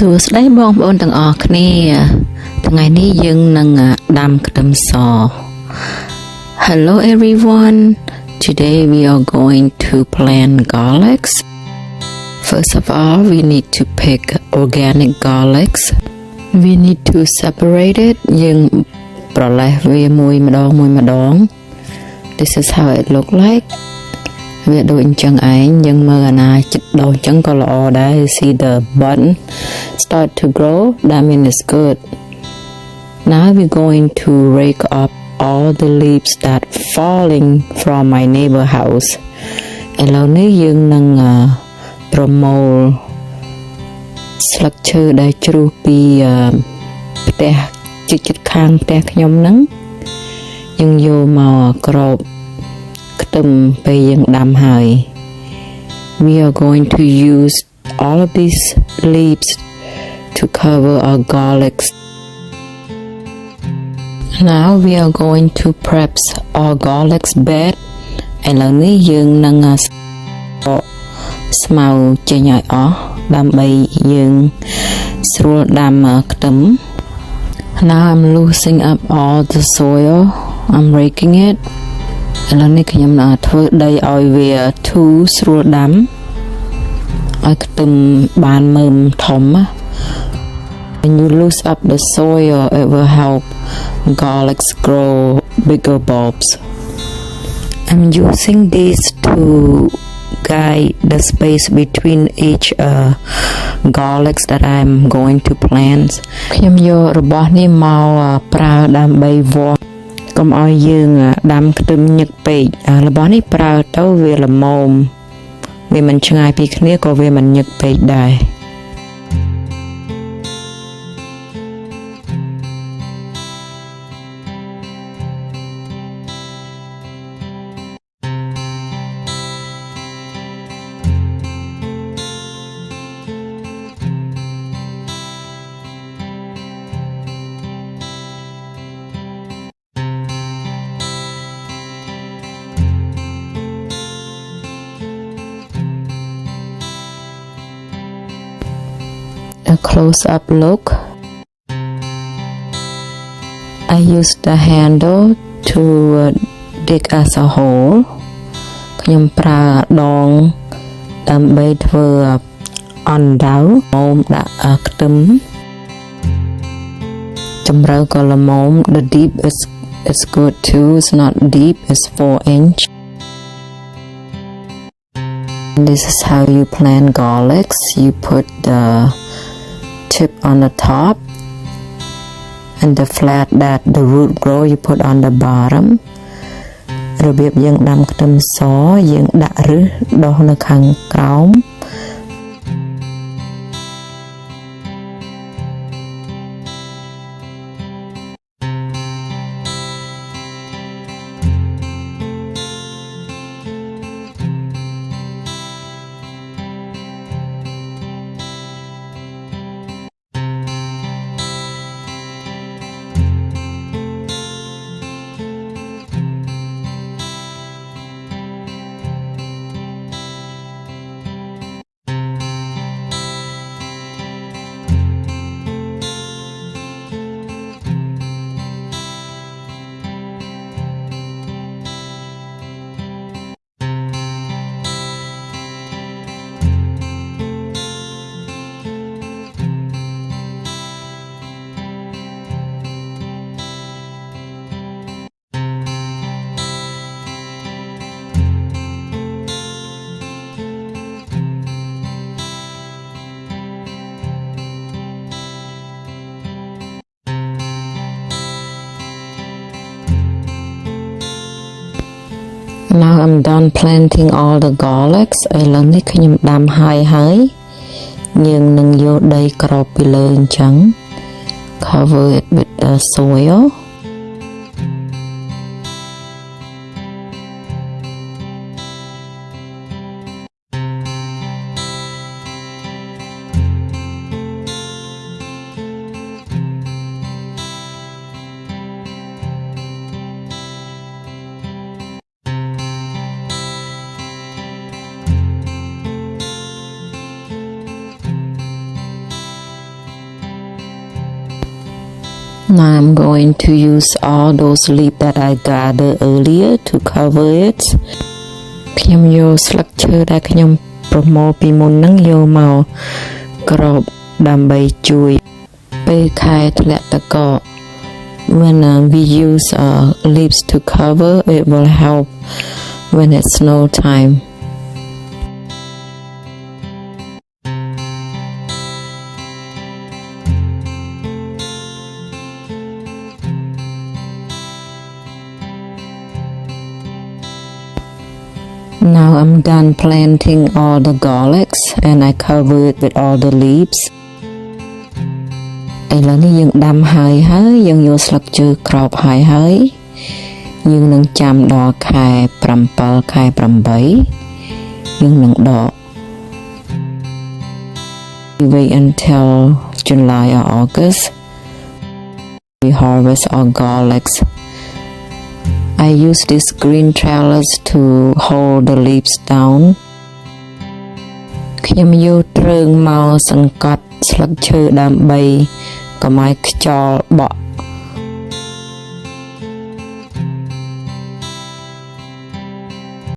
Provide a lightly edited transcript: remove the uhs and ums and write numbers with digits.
សួស្តីបងប្អូនទាំងអស់គ្នាថ្ងៃនេះយើងនឹងដាំខ្ទឹមស Hello everyone. Today we are going to plant garlics. First of all, we need to pick organic garlics. We need to separate it យើងប្រឡេះវាមួយម្ដង This is how it look like. វាដូចអញ្ចឹងឯងយើងមើលអាណាចិត្តដោអញ្ចឹងក៏ល្អដែរ See the bud start to grow, that means it's good. Now we're going to rake up all the leaves that falling from my neighbor house. ឥឡូវនេះយើងនឹងប្រមូលស្លឹកឈើដែលជ្រុះពីផ្ទះជិតខាងផ្ទះខ្ញុំហ្នឹងយើងយកមកក្របខ្ទឹមពេលយើងដាំហើយ We are going to use all of these leaves to cover our garlics. Now we are going to prep our garlics bed. ឥឡូវនេះយើងនឹងស្មៅចេញឲ្យអស់ដើម្បីយើងស្រួលដាំខ្ទឹម Now I'm loosening up all the soil. I'm raking it. ឥឡូវនេះខ្ញុំនឹងធ្វើដីឲ្យវាធូរស្រួលដាំឲ្យខ្ទឹមបានមើមធំ When you loose up the soil, it will help garlics grow bigger bulbs. I'm using these to guide the space between each garlics that I'm going to plant. ខ្ញុំយករបស់នេះមកប្រើដើម្បីវាស់កុំឲ្យយើងដាំខ្ទឹមញឹកពេករបស់នេះប្រើទៅវាល្មមវាមិនឆ្ងាយពីគ្នាក៏វាមិនញឹកពេកដែរ A close-up look. I use the handle to dig us a hole. ខ្ញុំប្រើដងដើម្បីធ្វើអណ្ដៅមកដាក់ខ្ទឹមជម្រៅក៏ល្មម The deep is good too. It's not deep. It's 4 inch. This is how you plant garlics. You put the tip on the top and the flat that the root grow you put on the bottom របៀបយើងដាំខ្ទឹមសយើងដាក់ឫសដុះនៅខាងក្រោម Now I'm done planting all the garlics ឥឡូវនេះខ្ញុំដាំហើយយើងនឹងយកដីក្របពីលើអញ្ចឹង cover it with the soil Now I'm going to use all those leaves that I gathered earlier to cover it. ខ្ញុំយកស្លឹកឈើដែលខ្ញុំប្រមូលពីមុនហ្នឹងយកមកក្របដើម្បីជួយពេលខែធ្លាក់ទឹកកក When we use leaves to cover, it will help when it's snow time. Now I'm done planting all the garlics and I cover it with all the leaves. ឥឡូវនេះយើងដាំហើយយើងយកស្លឹកឈើក្របហើយយើងនឹងចាំដល់ខែ7ខែ8យើងនឹងដក We wait until July or August. We harvest our garlics. I use these green trellis to hold the leaves down. ខ្ញុំយកទ្រើងមកសង្កត់ស្លឹកឈើដើម្បីកុំឲ្យខ្យល់បក់